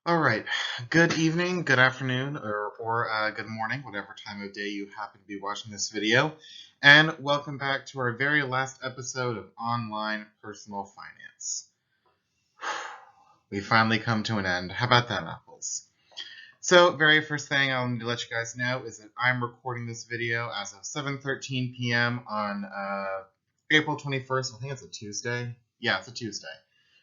All right. Good evening, good afternoon, or good morning, whatever time of day you happen to be watching this video. And welcome back to our very last episode of Online Personal Finance. We finally come to an end. How about that, Apples? So, very first thing I'll need to let you guys know is that I'm recording this video as of 7:13 p.m. on April 21st. I think it's a Tuesday. Yeah, it's a Tuesday.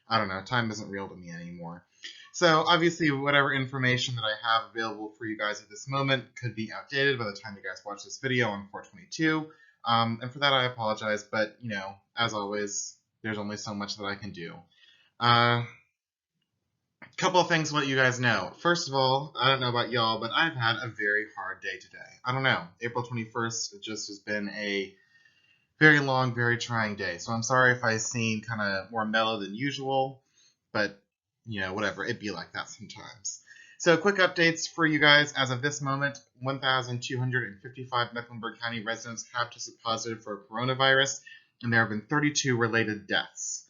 I don't know. Time isn't real to me anymore. So obviously, whatever information that I have available for you guys at this moment could be outdated by the time you guys watch this video on 422. And for that, I apologize. But, as always, there's only so much that I can do. A couple of things to let you guys know. First of all, I don't know about y'all, but I've had a very hard day today. I don't know. April 21st, it just has been a very long, very trying day. So I'm sorry if I seem kind of more mellow than usual, but whatever, it'd be like that sometimes. So quick updates for you guys. As of this moment, 1,255 Mecklenburg County residents have tested positive for coronavirus, and there have been 32 related deaths.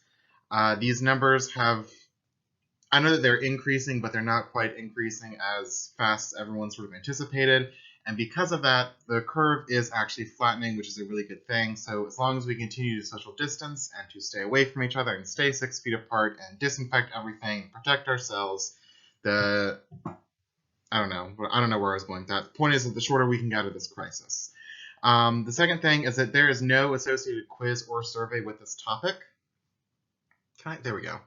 These numbers I know that they're increasing, but they're not quite increasing as fast as everyone sort of anticipated. And because of that, the curve is actually flattening, which is a really good thing. So as long as we continue to social distance and to stay away from each other and stay 6 feet apart and disinfect everything and protect ourselves, I don't know where I was going with that. The point is that the shorter we can get out of this crisis. The second thing is that there is no associated quiz or survey with this topic. There we go.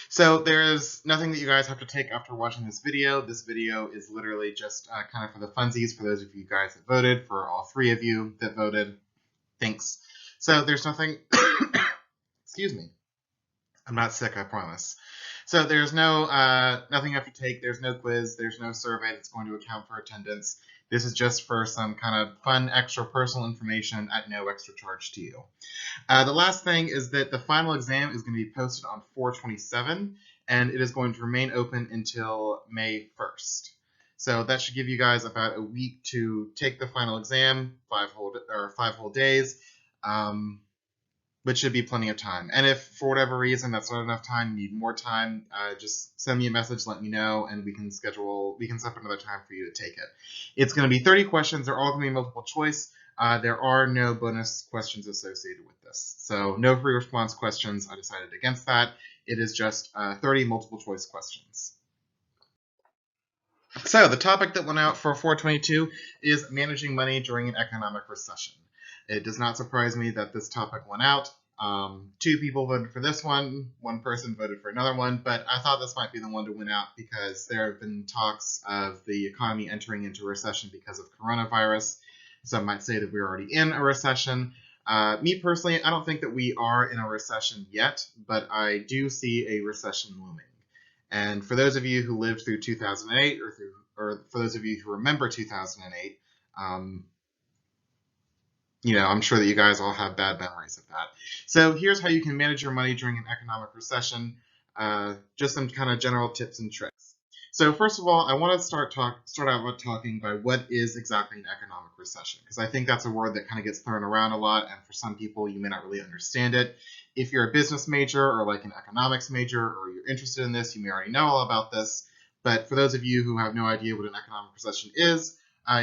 So there's nothing that you guys have to take after watching this video. This video is literally just kind of for the funsies for those of you guys that voted, for all 3 of you that voted. Thanks. So there's nothing, excuse me. I'm not sick, I promise. So there's nothing you have to take. There's no quiz. There's no survey that's going to account for attendance. This is just for some kind of fun, extra personal information at no extra charge to you. The last thing is that the final exam is going to be posted on 4/27, and it is going to remain open until May 1st. So that should give you guys about a week to take the final exam, 5 whole days, which should be plenty of time. And if for whatever reason that's not enough time, you need more time, just send me a message, let me know, and we can set up another time for you to take it. It's going to be 30 questions. They're all going to be multiple choice. There are no bonus questions associated with this. So no free response questions. I decided against that. It is just 30 multiple choice questions. So the topic that went out for 422 is managing money during an economic recession. It does not surprise me that this topic went out. 2 people voted for this one, 1 person voted for another one, but I thought this might be the one to win out because there have been talks of the economy entering into recession because of coronavirus. Some might say that we're already in a recession. Me personally, I don't think that we are in a recession yet, but I do see a recession looming. And for those of you who lived through 2008, or for those of you who remember 2008, I'm sure that you guys all have bad memories of that. So here's how you can manage your money during an economic recession. Just some kind of general tips and tricks. So first of all, I want to start out by talking by what is exactly an economic recession, because I think that's a word that kind of gets thrown around a lot, and for some people, you may not really understand it. If you're a business major or like an economics major, or you're interested in this, you may already know all about this. But for those of you who have no idea what an economic recession is,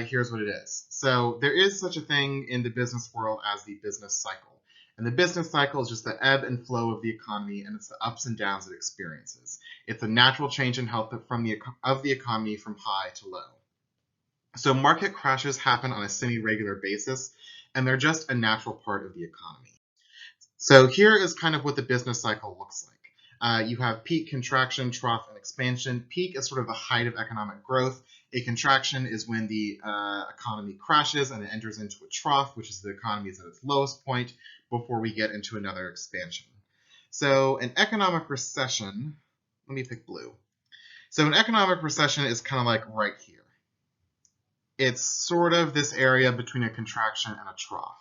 here's what it is. So there is such a thing in the business world as the business cycle. And the business cycle is just the ebb and flow of the economy, and it's the ups and downs it experiences. It's a natural change in health of the economy from high to low. So market crashes happen on a semi-regular basis, and they're just a natural part of the economy. So here is kind of what the business cycle looks like. You have peak, contraction, trough, and expansion. Peak is sort of the height of economic growth. A contraction is when the economy crashes and it enters into a trough, which is the economy is at its lowest point before we get into another expansion. So an economic recession, let me pick blue. So an economic recession is kind of like right here. It's sort of this area between a contraction and a trough.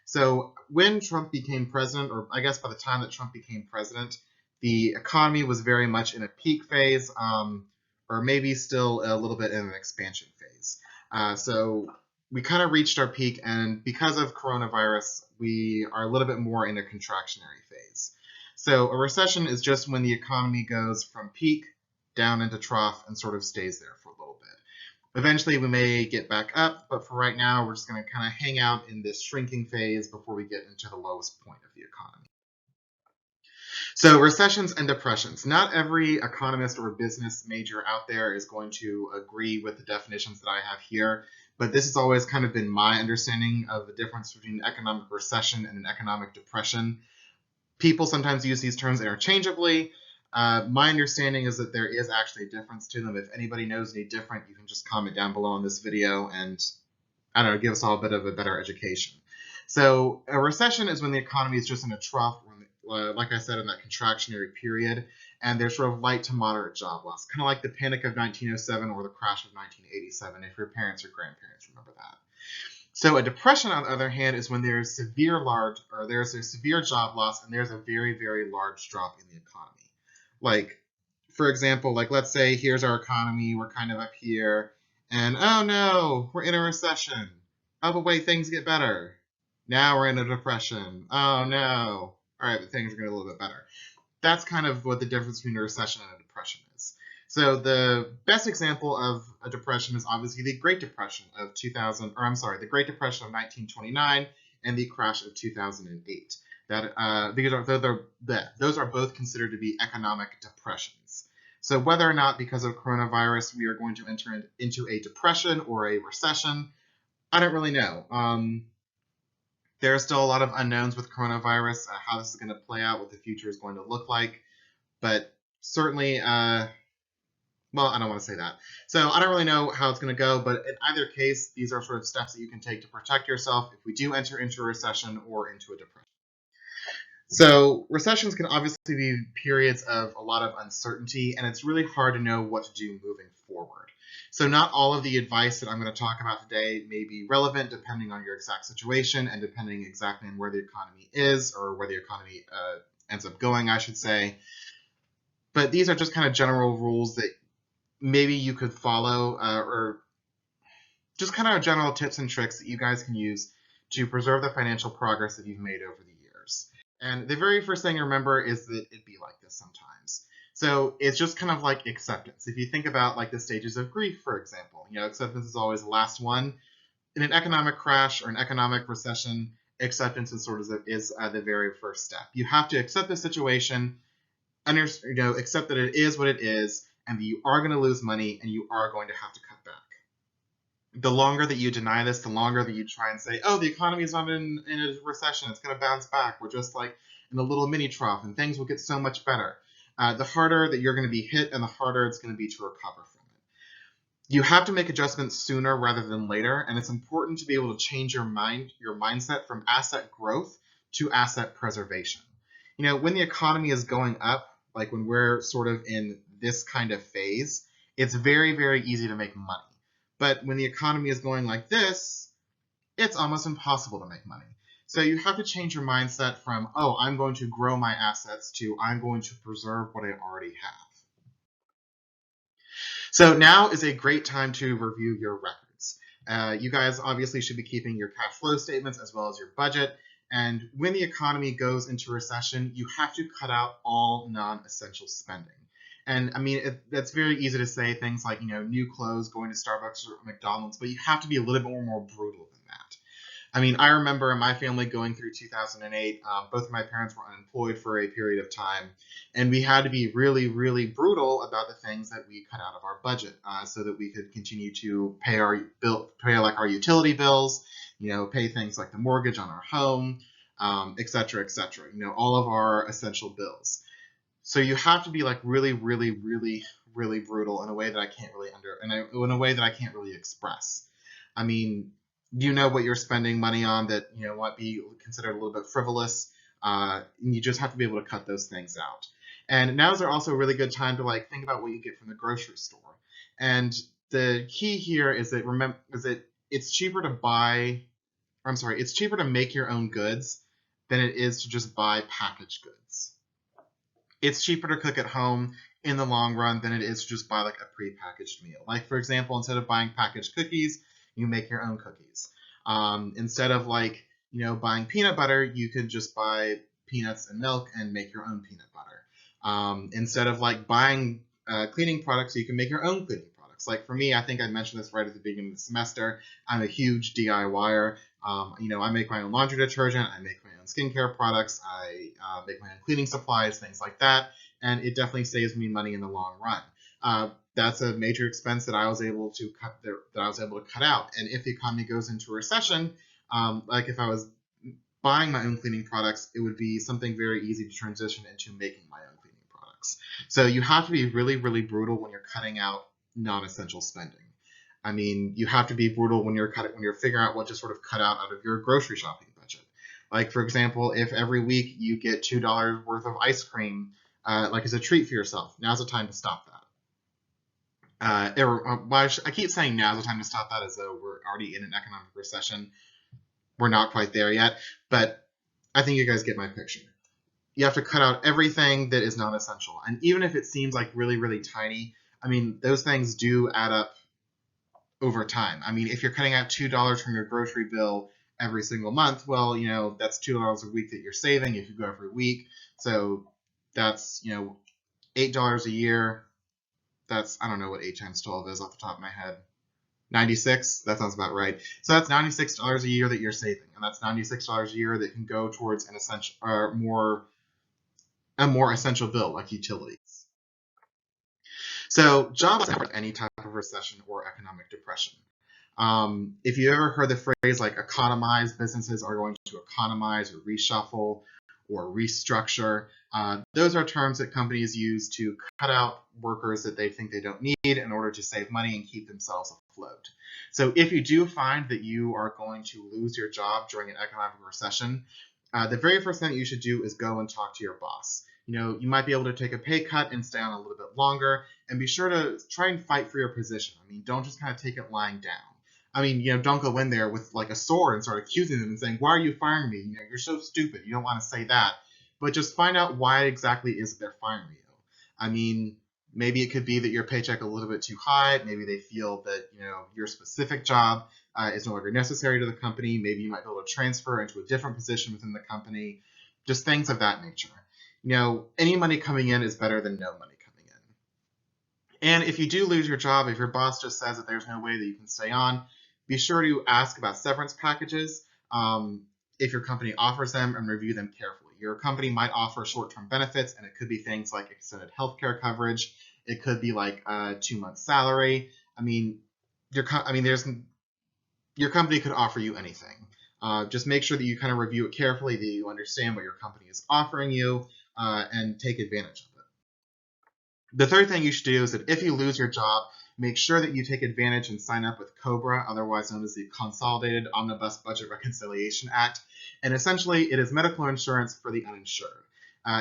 So when Trump became president, or I guess by the time that Trump became president, the economy was very much in a peak phase, or maybe still a little bit in an expansion phase. So we kind of reached our peak, and because of coronavirus, we are a little bit more in a contractionary phase. So a recession is just when the economy goes from peak down into trough and sort of stays there for a little bit. Eventually, we may get back up, but for right now, we're just going to kind of hang out in this shrinking phase before we get into the lowest point of the economy. So recessions and depressions. Not every economist or business major out there is going to agree with the definitions that I have here, but this has always kind of been my understanding of the difference between an economic recession and an economic depression. People sometimes use these terms interchangeably. My understanding is that there is actually a difference to them. If anybody knows any different, you can just comment down below on this video and, I don't know, give us all a bit of a better education. So a recession is when the economy is just in a trough, like I said, in that contractionary period, and there's sort of light to moderate job loss, kind of like the Panic of 1907 or the crash of 1987, if your parents or grandparents remember that. So a depression, on the other hand, is when there's there's a severe job loss and there's a very, very large drop in the economy. Like, for example, like let's say here's our economy, we're kind of up here, and oh no, we're in a recession. Oh, but wait, things get better. Now we're in a depression. Oh no. All right, but things are getting a little bit better. That's kind of what the difference between a recession and a depression is. So the best example of a depression is obviously the Great Depression of the Great Depression of 1929 and the crash of 2008. Those are both considered to be economic depressions. So whether or not because of coronavirus we are going to enter into a depression or a recession, I don't really know. There are still a lot of unknowns with coronavirus, how this is going to play out, what the future is going to look like. But certainly, well, I don't want to say that. So I don't really know how it's going to go, but in either case, these are sort of steps that you can take to protect yourself if we do enter into a recession or into a depression. So recessions can obviously be periods of a lot of uncertainty, and it's really hard to know what to do moving forward. So not all of the advice that I'm going to talk about today may be relevant depending on your exact situation and depending exactly on where the economy is or where the economy ends up going, I should say. But these are just kind of general rules that maybe you could follow or just kind of general tips and tricks that you guys can use to preserve the financial progress that you've made over the years. And the very first thing to remember is that it'd be like this sometimes. So it's just kind of like acceptance. If you think about like the stages of grief, for example, acceptance is always the last one. In an economic crash or an economic recession, acceptance is the very first step. You have to accept the situation, accept that it is what it is, and that you are going to lose money and you are going to have to cut back. The longer that you deny this, the longer that you try and say, oh, the economy is not in a recession, it's going to bounce back, we're just like in a little mini trough and things will get so much better. The harder that you're going to be hit and the harder it's going to be to recover from it. You have to make adjustments sooner rather than later, and it's important to be able to change your mindset from asset growth to asset preservation. When the economy is going up, like when we're sort of in this kind of phase, it's very, very easy to make money. But when the economy is going like this, it's almost impossible to make money. So you have to change your mindset from, oh, I'm going to grow my assets to I'm going to preserve what I already have. So now is a great time to review your records. You guys obviously should be keeping your cash flow statements as well as your budget. And when the economy goes into recession, you have to cut out all non-essential spending. And I mean, that's very easy to say things like, new clothes, going to Starbucks or McDonald's, but you have to be a little bit more brutal than that. I mean, I remember in my family going through 2008, both of my parents were unemployed for a period of time, and we had to be really, really brutal about the things that we cut out of our budget so that we could continue to pay like our utility bills, pay things like the mortgage on our home, et cetera, all of our essential bills. So you have to be like really, really, really, really brutal in a way that I can't really in a way that I can't really express. I mean, you know what you're spending money on that might be considered a little bit frivolous. You just have to be able to cut those things out. And now is also a really good time to like think about what you get from the grocery store. And the key here is that it's cheaper to make your own goods than it is to just buy packaged goods. It's cheaper to cook at home in the long run than it is to just buy like a pre-packaged meal. Like, for example, instead of buying packaged cookies, you make your own cookies. Instead of buying peanut butter, you could just buy peanuts and milk and make your own peanut butter. Instead of buying cleaning products, so you can make your own cleaning products. Like for me, I think I mentioned this right at the beginning of the semester. I'm a huge DIYer. I make my own laundry detergent. I make my own skincare products. I make my own cleaning supplies, things like that. And it definitely saves me money in the long run. That's a major expense that I was able to cut out. And if the economy goes into a recession, like if I was buying my own cleaning products, it would be something very easy to transition into making my own cleaning products. So you have to be really, really brutal when you're cutting out non-essential spending. I mean, you have to be brutal when you're figuring out what to sort of cut out of your grocery shopping budget. Like for example, if every week you get $2 worth of ice cream, like as a treat for yourself, now's the time to stop that. I keep saying now's the time to stop that as though we're already in an economic recession. We're not quite there yet, but I think you guys get my picture. You have to cut out everything that is not essential. And even if it seems like really, really tiny, I mean, those things do add up over time. I mean, if you're cutting out $2 from your grocery bill every single month, well, that's $2 a week that you're saving if you go every week. So that's, $8 a year. That's, I don't know what 8 times 12 is off the top of my head. 96? That sounds about right. So that's $96 a year that you're saving, and that's $96 a year that can go towards an essential or a more essential bill like utilities. So jobs are any type of recession or economic depression. If you ever heard the phrase like economize, businesses are going to economize or reshuffle or restructure. Those are terms that companies use to cut out workers that they think they don't need in order to save money and keep themselves afloat. So if you do find that you are going to lose your job during an economic recession, the very first thing that you should do is go and talk to your boss. You might be able to take a pay cut and stay on a little bit longer, and be sure to try and fight for your position. I mean, don't just kind of take it lying down. I mean, don't go in there with like a sword and start accusing them and saying, why are you firing me? You're so stupid. You don't want to say that. But just find out why exactly is they're firing you. I mean, maybe it could be that your paycheck a little bit too high. Maybe they feel that, your specific job is no longer necessary to the company. Maybe you might be able to transfer into a different position within the company. Just things of that nature. Any money coming in is better than no money coming in. And if you do lose your job, if your boss just says that there's no way that you can stay on, be sure to ask about severance packages if your company offers them, and review them carefully. Your company might offer short-term benefits, and it could be things like extended healthcare coverage. It could be like a 2-month salary. I mean, your company could offer you anything. Just make sure that you kind of review it carefully, that you understand what your company is offering you, and take advantage of it. The third thing you should do is that if you lose your job, make sure that you take advantage and sign up with COBRA, otherwise known as the Consolidated Omnibus Budget Reconciliation Act. And essentially, it is medical insurance for the uninsured.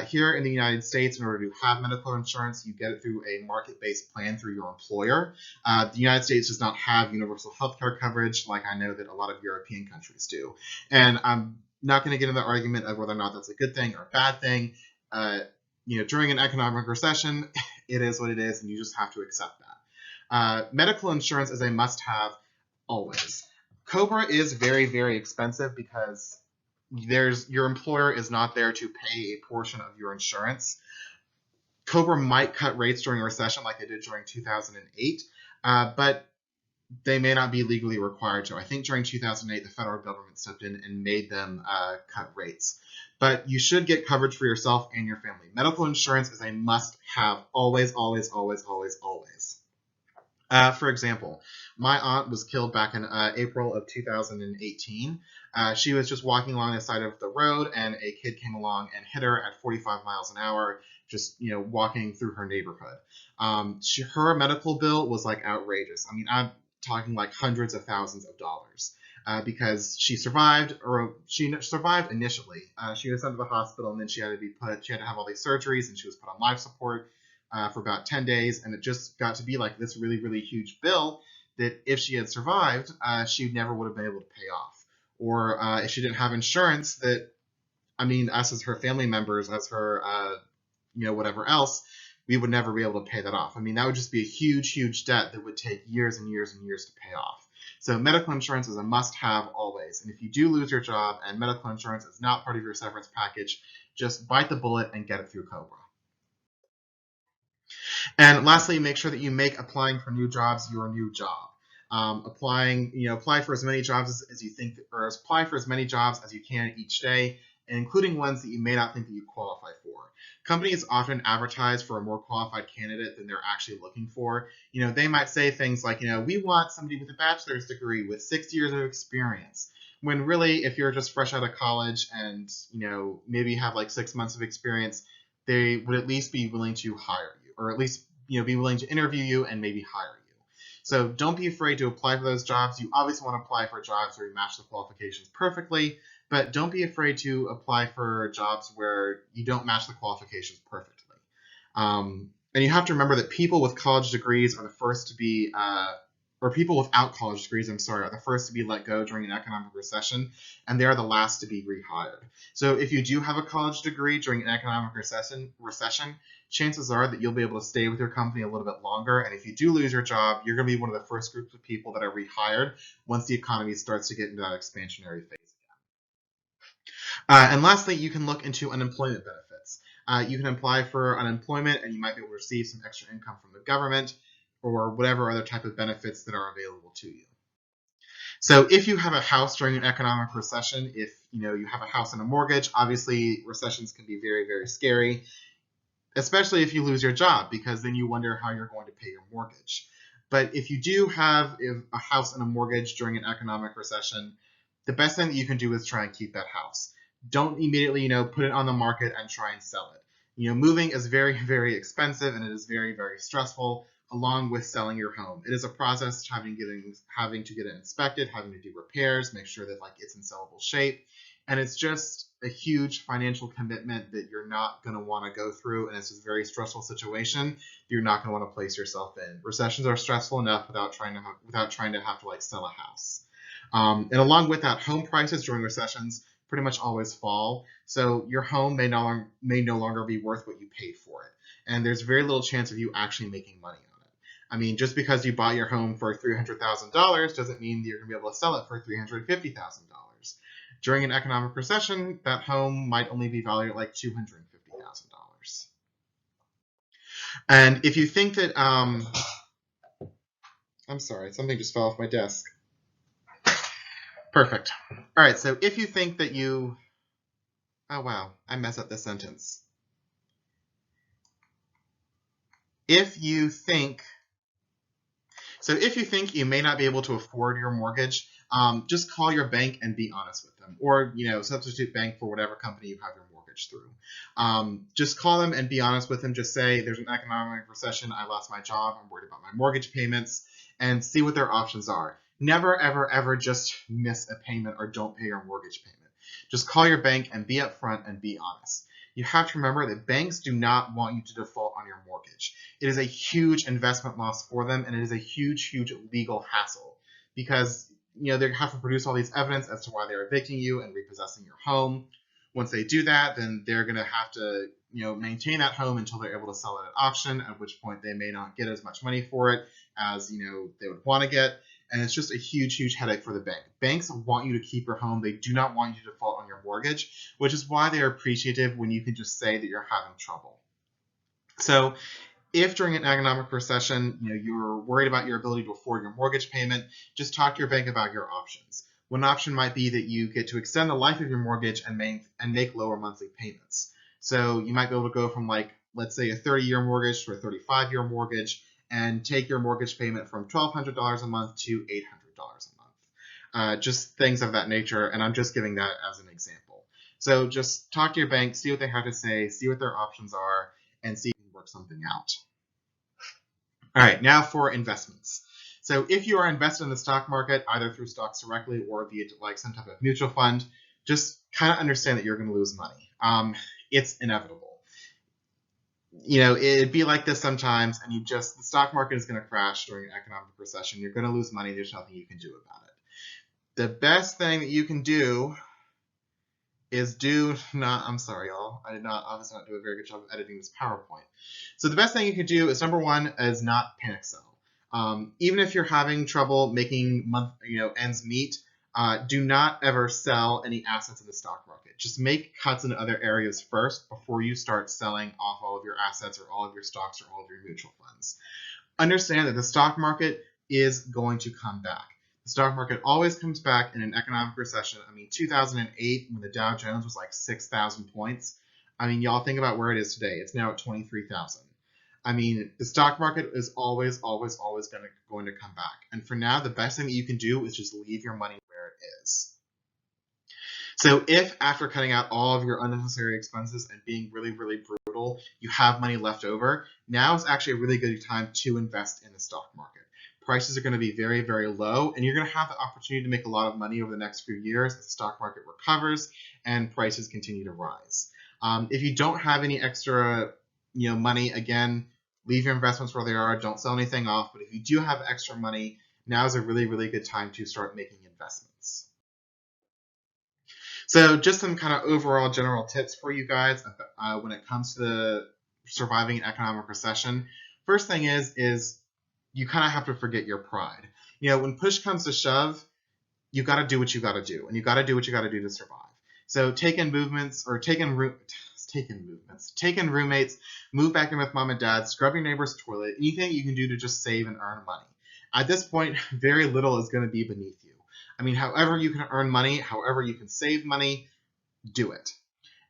Here in the United States, in order to have medical insurance, you get it through a market-based plan through your employer. The United States does not have universal healthcare coverage like I know that a lot of European countries do. And I'm not going to get into the argument of whether or not that's a good thing or a bad thing. During an economic recession, it is what it is, and you just have to accept that. Medical insurance is a must-have always. COBRA is very, very expensive because your employer is not there to pay a portion of your insurance. COBRA might cut rates during a recession like they did during 2008, but they may not be legally required to. I think during 2008, the federal government stepped in and made them cut rates. But you should get coverage for yourself and your family. Medical insurance is a must-have, always, always, always, always, always. For example, my aunt was killed back in April of 2018. She was just walking along the side of the road, and a kid came along and hit her at 45 miles an hour, just walking through her neighborhood. Her medical bill was like outrageous. I mean, I'm talking like hundreds of thousands of dollars. Because she survived initially. She was sent to the hospital, and then she had to have all these surgeries, and she was put on life support for about 10 days, and it just got to be like this really, really huge bill that if she had survived, she never would have been able to pay off. Or if she didn't have insurance, us as her family members, as her, whatever else, we would never be able to pay that off. I mean, that would just be a huge, huge debt that would take years and years and years to pay off. So medical insurance is a must-have always. And if you do lose your job and medical insurance is not part of your severance package, just bite the bullet and get it through COBRA. And lastly, make sure that you make applying for new jobs your new job. Apply for as many jobs as you think, or apply for as many jobs as you can each day, including ones that you may not think that you qualify for. Companies often advertise for a more qualified candidate than they're actually looking for. They might say things like, we want somebody with a bachelor's degree with 6 years of experience. When really, if you're just fresh out of college and, maybe you have like 6 months of experience, they would at least be willing to hire you, or at least, be willing to interview you and maybe hire you. So don't be afraid to apply for those jobs. You obviously want to apply for jobs where you match the qualifications perfectly, but don't be afraid to apply for jobs where you don't match the qualifications perfectly. And you have to remember that people with college degrees are the first to be, or people without college degrees, are the first to be let go during an economic recession, and they are the last to be rehired. So if you do have a college degree during an economic recession, chances are that you'll be able to stay with your company a little bit longer. And if you do lose your job, you're going to be one of the first groups of people that are rehired once the economy starts to get into that expansionary phase. And lastly, you can look into unemployment benefits. You can apply for unemployment, and you might be able to receive some extra income from the government or whatever other type of benefits that are available to you. So if you have a house during an economic recession, if you have a house and a mortgage, obviously recessions can be very, very scary, especially if you lose your job, because then you wonder how you're going to pay your mortgage. But if you do have a house and a mortgage during an economic recession, the best thing that you can do is try and keep that house. Don't immediately, put it on the market and try and sell it. Moving is very, very expensive, and it is very, very stressful, along with selling your home. It is a process having to get it inspected, having to do repairs, make sure that it's in sellable shape. And it's just a huge financial commitment that you're not going to want to go through, and it's just a very stressful situation you're not going to want to place yourself in. Recessions are stressful enough without trying to have to sell a house. And along with that, home prices during recessions pretty much always fall. So your home may no longer be worth what you paid for it. And there's very little chance of you actually making money on it. I mean, just because you bought your home for $300,000 doesn't mean that you're going to be able to sell it for $350,000. During an economic recession, that home might only be valued at $250,000. And if you think that, I'm sorry, something just fell off my desk. Perfect. All right, so if you think that oh wow, I messed up this sentence. If you think you may not be able to afford your mortgage, just call your bank and be honest with them, or substitute bank for whatever company you have your mortgage through. Just call them and be honest with them. Just say, there's an economic recession, I lost my job, I'm worried about my mortgage payments, and see what their options are. Never, ever, ever just miss a payment or don't pay your mortgage payment. Just call your bank and be upfront and be honest. You have to remember that banks do not want you to default on your mortgage. It is a huge investment loss for them, and it is a huge, huge legal hassle, because they have to produce all these evidence as to why they're evicting you and repossessing your home. Once they do that, then they're going to have to maintain that home until they're able to sell it at auction, at which point they may not get as much money for it as they would want to get. And it's just a huge, huge headache for the bank. Banks want you to keep your home. They do not want you to default on your mortgage, which is why they are appreciative when you can just say that you're having trouble. So if during an economic recession, you're worried about your ability to afford your mortgage payment, just talk to your bank about your options. One option might be that you get to extend the life of your mortgage and make lower monthly payments. So you might be able to go from let's say a 30-year mortgage to a 35-year mortgage, and take your mortgage payment from $1,200 a month to $800 a month. Just things of that nature, and I'm just giving that as an example. So just talk to your bank, see what they have to say, see what their options are, and see if you can work something out. All right, now for investments. So if you are invested in the stock market, either through stocks directly or via some type of mutual fund, just kind of understand that you're going to lose money. It's inevitable. It'd be like this sometimes, and the stock market is going to crash during an economic recession. You're going to lose money. There's nothing you can do about it. The best thing that you can do is I'm sorry, y'all. I did not obviously not do a very good job of editing this PowerPoint. So the best thing you can do is, number one, is not panic sell. Even if you're having trouble making ends meet, do not ever sell any assets in the stock market. Just make cuts in other areas first before you start selling off all of your assets or all of your stocks or all of your mutual funds. Understand that the stock market is going to come back. The stock market always comes back in an economic recession. I mean, 2008, when the Dow Jones was like 6,000 points. I mean, y'all think about where it is today. It's now at 23,000. I mean, the stock market is always going to come back. And for now, the best thing that you can do is just leave your money where it is. So if after cutting out all of your unnecessary expenses and being really, really brutal, you have money left over, now is actually a really good time to invest in the stock market. Prices are going to be very, very low, and you're going to have the opportunity to make a lot of money over the next few years as the stock market recovers and prices continue to rise. If you don't have any extra money, again, leave your investments where they are. Don't sell anything off. But if you do have extra money, now is a really, really good time to start making investments. So just some kind of overall general tips for you guys when it comes to surviving an economic recession. First thing is you kind of have to forget your pride. When push comes to shove, you got to do what you got to do, and you got to do what you got to do to survive. So take in roommates, move back in with mom and dad, scrub your neighbor's toilet, anything you can do to just save and earn money. At this point, very little is going to be beneath you. I mean, however you can earn money, however you can save money, do it.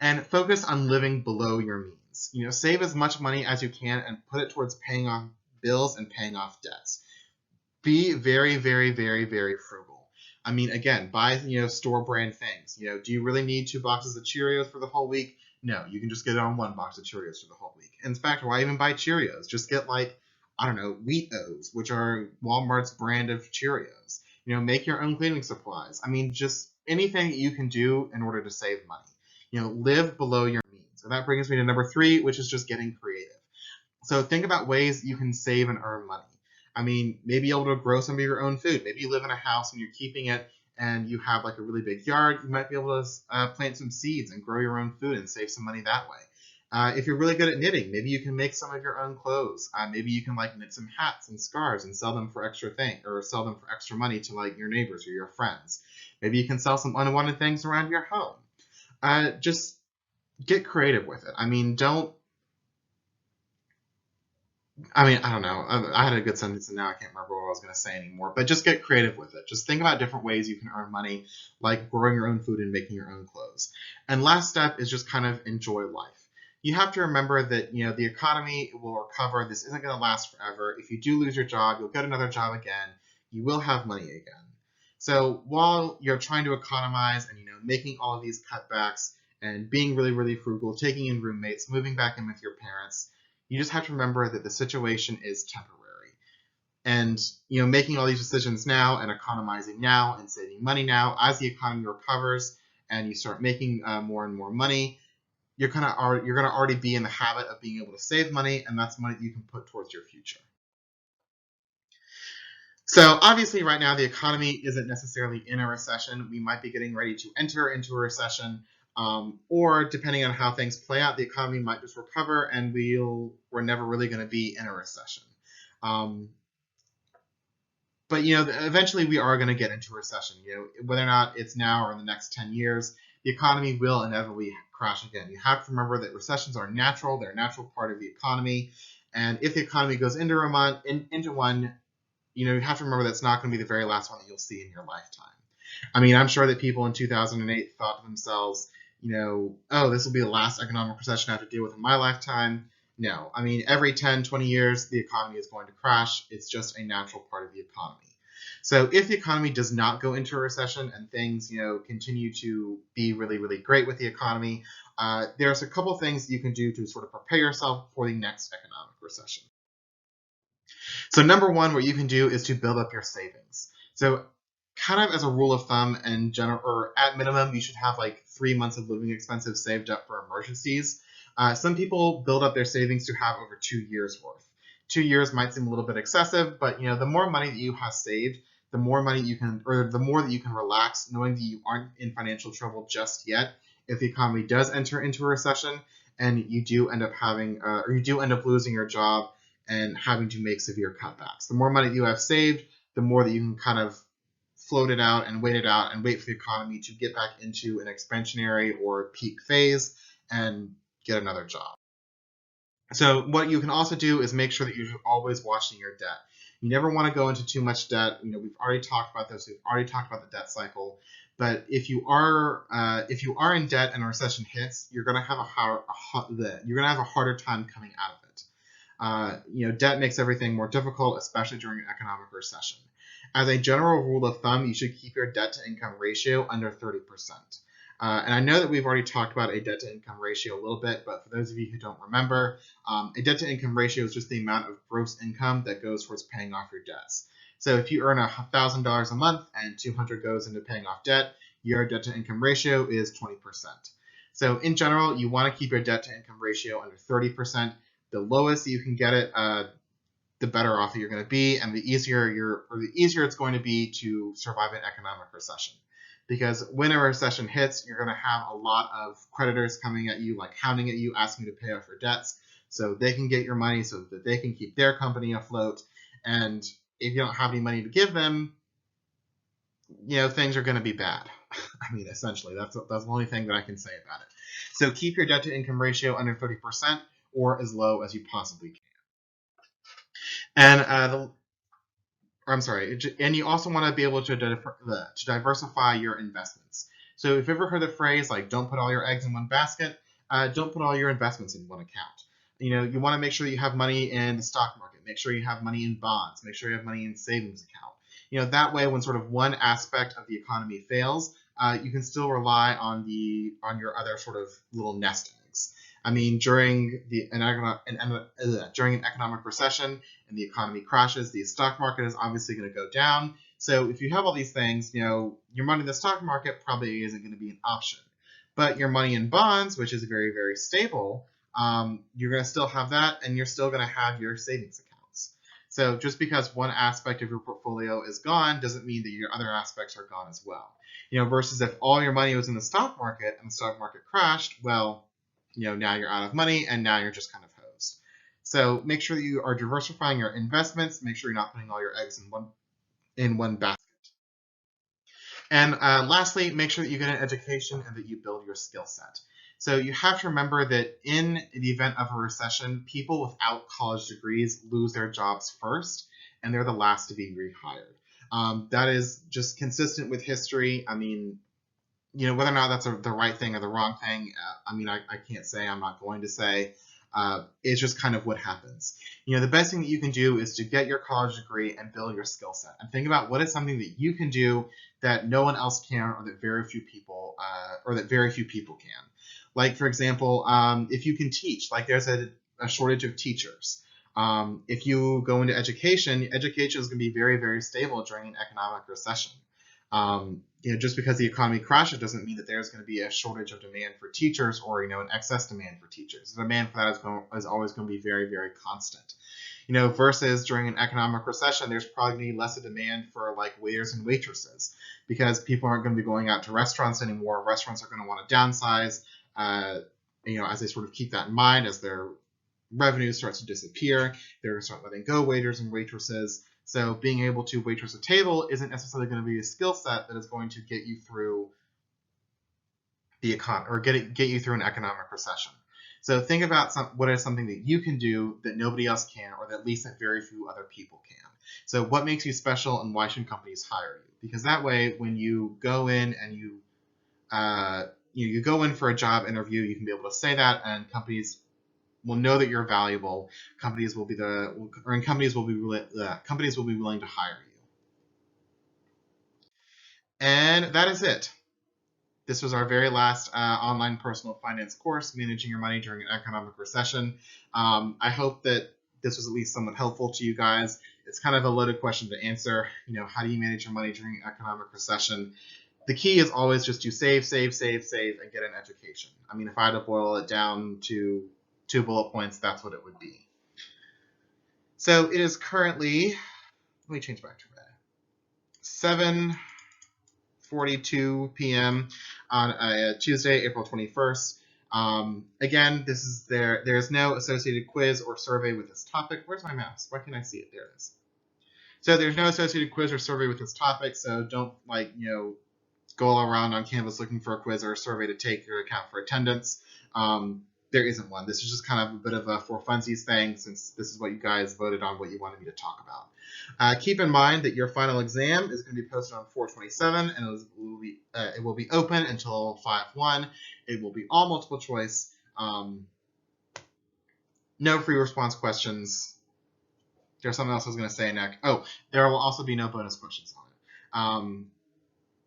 And focus on living below your means. Save as much money as you can and put it towards paying off bills and paying off debts. Be very, very, very, very frugal. I mean, again, buy, store brand things. Do you really need 2 boxes of Cheerios for the whole week? No, you can just get it on 1 box of Cheerios for the whole week. In fact, why even buy Cheerios? Just get Wheat-O's, which are Walmart's brand of Cheerios. Make your own cleaning supplies. I mean, just anything that you can do in order to save money. Live below your means. And that brings me to number 3, which is just getting creative. So think about ways you can save and earn money. I mean, maybe you're able to grow some of your own food. Maybe you live in a house and you're keeping it and you have a really big yard. You might be able to plant some seeds and grow your own food and save some money that way. If you're really good at knitting, maybe you can make some of your own clothes. Maybe you can knit some hats and scarves and sell them for extra money to your neighbors or your friends. Maybe you can sell some unwanted things around your home. Just get creative with it. I don't know. I had a good sentence and now I can't remember what I was going to say anymore. But just get creative with it. Just think about different ways you can earn money, like growing your own food and making your own clothes. And last step is just kind of enjoy life. You have to remember that the economy will recover. This isn't going to last forever. If you do lose your job, you'll get another job again. You will have money again. So while you're trying to economize and making all of these cutbacks and being really, really frugal, taking in roommates, moving back in with your parents, you just have to remember that the situation is temporary. And, making all these decisions now and economizing now and saving money now, as the economy recovers and you start making more and more money, you're going to already be in the habit of being able to save money, and that's money that you can put towards your future. So obviously right now the economy isn't necessarily in a recession. We might be getting ready to enter into a recession. Or depending on how things play out, the economy might just recover and we're never really going to be in a recession. But eventually we are going to get into a recession. Whether or not it's now or in the next 10 years, the economy will inevitably crash again. You have to remember that recessions are natural. They're a natural part of the economy. And if the economy goes into one, you have to remember that's not going to be the very last one that you'll see in your lifetime. I mean, I'm sure that people in 2008 thought to themselves, oh, this will be the last economic recession I have to deal with in my lifetime. No, I mean, every 10, 20 years, the economy is going to crash. It's just a natural part of the economy. So if the economy does not go into a recession and things, continue to be really, really great with the economy, there's a couple things you can do to sort of prepare yourself for the next economic recession. So number 1, what you can do is to build up your savings. So kind of as a rule of thumb in general, or at minimum, you should have 3 months of living expenses saved up for emergencies. Some people build up their savings to have over 2 years worth. 2 years might seem a little bit excessive, but the more money that you have saved, the more money you can, or the more that you can relax, knowing that you aren't in financial trouble just yet. If the economy does enter into a recession and you do end up losing your job and having to make severe cutbacks, the more money you have saved, the more that you can kind of float it out and wait it out and wait for the economy to get back into an expansionary or peak phase and get another job. So what you can also do is make sure that you're always watching your debt. You never want to go into too much debt. We've already talked about this. We've already talked about the debt cycle. But if you are in debt and a recession hits, you're going to have a harder time coming out of it. Debt makes everything more difficult, especially during an economic recession. As a general rule of thumb, you should keep your debt to income ratio under 30%. And I know that we've already talked about a debt to income ratio a little bit, but for those of you who don't remember, a debt to income ratio is just the amount of gross income that goes towards paying off your debts. So if you earn $1,000 a month and $200 goes into paying off debt, your debt to income ratio is 20%. So in general, you want to keep your debt to income ratio under 30%. The lowest you can get it, the better off you're going to be, and the easier it's going to be to survive an economic recession. Because when a recession hits, you're going to have a lot of creditors coming at you, like hounding at you, asking you to pay off your debts so they can get your money, so that they can keep their company afloat. And if you don't have any money to give them, things are going to be bad. I mean, essentially, that's the only thing that I can say about it. So keep your debt to income ratio under 30% or as low as you possibly can. And and you also want to be able to diversify your investments. So if you've ever heard the phrase like "don't put all your eggs in one basket," don't put all your investments in one account. You want to make sure that you have money in the stock market. Make sure you have money in bonds. Make sure you have money in savings account. That way, when sort of one aspect of the economy fails, you can still rely on your other sort of little nest eggs. I mean, during an economic recession and the economy crashes, the stock market is obviously going to go down. So if you have all these things, your money in the stock market probably isn't going to be an option. But your money in bonds, which is very, very stable, you're going to still have that, and you're still going to have your savings accounts. So just because one aspect of your portfolio is gone doesn't mean that your other aspects are gone as well. Versus if all your money was in the stock market and the stock market crashed, well, now you're out of money and now you're just kind of hosed. So make sure that you are diversifying your investments. Make sure you're not putting all your eggs in one basket. And lastly, make sure that you get an education and that you build your skill set. So you have to remember that in the event of a recession, people without college degrees lose their jobs first, and they're the last to be rehired. That is just consistent with history. I mean, whether or not that's the right thing or the wrong thing, I can't say. I'm not going to say. It's just kind of what happens. The best thing that you can do is to get your college degree and build your skill set. And think about what is something that you can do that no one else can, or that very few people can. Like, for example, if you can teach, like there's a shortage of teachers. If you go into education is going to be very, very stable during an economic recession. Just because the economy crashes doesn't mean that there's going to be a shortage of demand for teachers or, an excess demand for teachers. The demand for that is always going to be very, very constant. Versus during an economic recession, there's probably going to be less of demand for like waiters and waitresses because people aren't going to be going out to restaurants anymore. Restaurants are going to want to downsize, as they sort of keep that in mind as their revenue starts to disappear. They're going to start letting go waiters and waitresses. So being able to waitress a table isn't necessarily going to be a skill set that is going to get you through the economy or get you through an economic recession. So think about what is something that you can do that nobody else can, or that at least that very few other people can. So what makes you special, and why should companies hire you? Because that way, when you go in and you go in for a job interview, you can be able to say that, and companies will know that you're valuable. Companies will be willing to hire you. And that is it. This was our very last online personal finance course, Managing Your Money During an Economic Recession. I hope that this was at least somewhat helpful to you guys. It's kind of a loaded question to answer. How do you manage your money during an economic recession? The key is always just to save, and get an education. I mean, if I had to boil it down to 2 bullet points, that's what it would be. So it is currently, let me change back to red, 7:42 p.m. on Tuesday, April 21st. Again, there's no associated quiz or survey with this topic. Where's my mouse? Why can't I see it? There it is. So there's no associated quiz or survey with this topic, so don't go all around on Canvas looking for a quiz or a survey to take your account for attendance. There isn't one. This is just kind of a bit of a for funsies thing, since this is what you guys voted on, what you wanted me to talk about. Keep in mind that your final exam is going to be posted on 4/27, and it will be open until 5/1. It will be all multiple choice. No free response questions. There's something else I was going to say, Nick. Oh, there will also be no bonus questions on it.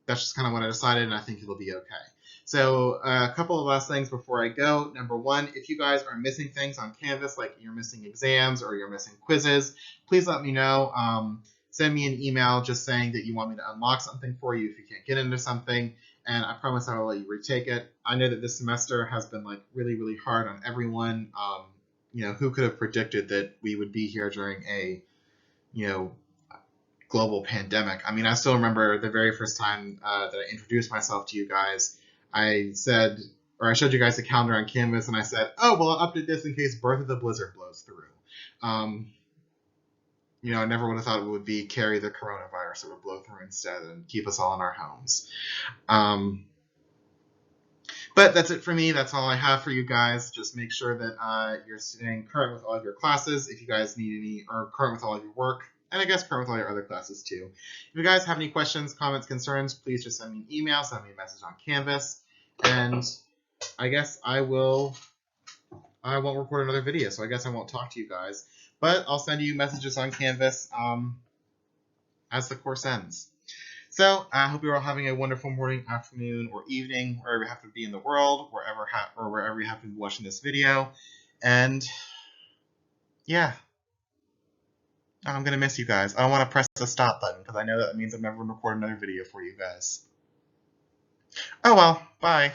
That's just kind of what I decided, and I think it'll be okay. So a couple of last things before I go. Number one, if you guys are missing things on Canvas, like you're missing exams or you're missing quizzes, please let me know. Send me an email just saying that you want me to unlock something for you if you can't get into something, and I promise I will let you retake it. I know that this semester has been like really, really hard on everyone. Who could have predicted that we would be here during a, global pandemic? I mean, I still remember the very first time that I introduced myself to you guys. I showed you guys the calendar on Canvas, and I said, oh, well, I'll update this in case Birth of the Blizzard blows through. I never would have thought it would be Carrie the coronavirus that would blow through instead and keep us all in our homes. But that's it for me. That's all I have for you guys. Just make sure that you're staying current with all of your classes. If you guys need any, or current with all of your work, and I guess current with all your other classes too. If you guys have any questions, comments, concerns, please just send me an email, send me a message on Canvas, and I guess I won't record another video, so I guess I won't talk to you guys. But I'll send you messages on Canvas as the course ends. So I hope you're all having a wonderful morning, afternoon, or evening, wherever you happen to be in the world, wherever you happen to be watching this video. And yeah, I'm going to miss you guys. I don't want to press the stop button because I know that means I'm never going to record another video for you guys. Oh well, bye.